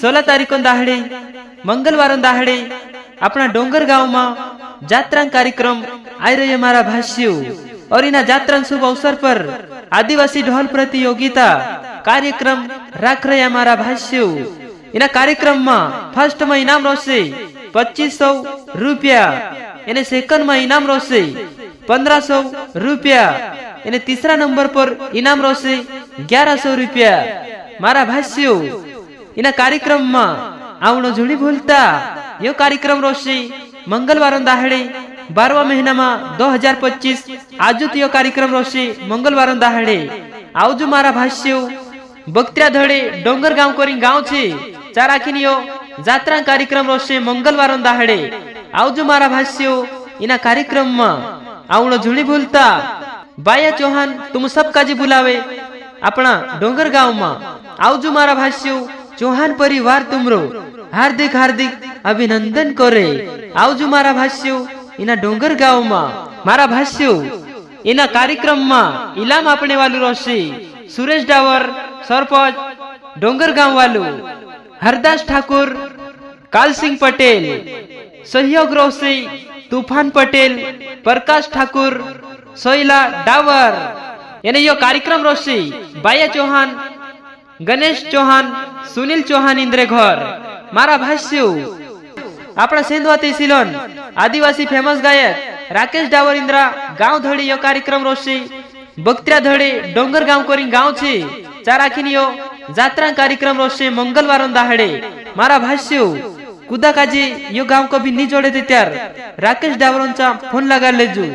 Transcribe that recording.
16 तारीख दाहड़े मंगलवार दाहड़े अपना डोंगर गांव में जात्रा कार्यक्रम आई रही हमारा भाष्यों और इना जात्रा शुभ अवसर पर आदिवासी ढोल प्रतियोगिता कार्यक्रम रख रहे हमारा भाष्यों। इना कार्यक्रम में फर्स्ट में इनाम रोसे 2500 रुपया, इन्हें सेकंड में इनाम रोसे 1500 रुपया, इन्हें तीसरा नंबर पर इनाम रोसे 1100 रुपया। मारा भाष्यों इना कार्यक्रम में आवणो जुनी भूलता। यो कार्यक्रम रोसे मंगलवार दाहड़े 12 महीना में 2025 आजुत यो कार्यक्रम रोसे मंगलवार दाहड़े आवजो मारा भाष्यों। बक्त्या धड़े डोंगर गांव कोरी गांव छे चाराखीनियो जात्रा कार्यक्रम रोसे मंगलवार दाहड़े आवजो मारा भाष्यों। इना कार्यक्रम में आवणो जुनी भूलता। बाया चौहान तुम सब काजी बुलावे अपना डोंगर गांव में आवजो मारा भाष्यों। चौहान परिवार तुमरो हार्दिक हार्दिक अभिनंदन करे। आवजो मारा भाष्यों इना डोंगर गांव में। मारा भाष्यों इना कार्यक्रम में इलाम आपने वालू रोसे सुरेश डावर सरपंच डोंगर गांव वालू, हरदास ठाकुर, काल सिंह पटेल, सहयोग रोसे तूफान पटेल, प्रकाश ठाकुर, सोइला डावर। यानी यो कार्यक्रम रोसे बाया चौहान, गणेश चौहान, सुनील चौहान इंद्रे घर। मारा भाष्यों अपना सेंधवा तहसीलन आदिवासी फेमस गायक राकेश डावर इंद्रा गांव धड़ी यो कार्यक्रम रोसे बक्त्या धड़े डोंगर गांव कोरी गांव छे चाराखीनियो जात्रा कार्यक्रम रोसे मंगलवार दाहड़े। मारा भाष्यों कुदा काजी यो गांव कभी नहीं जोड़े थे त्यार राकेश डावरोंचा फोन लगा लेजो।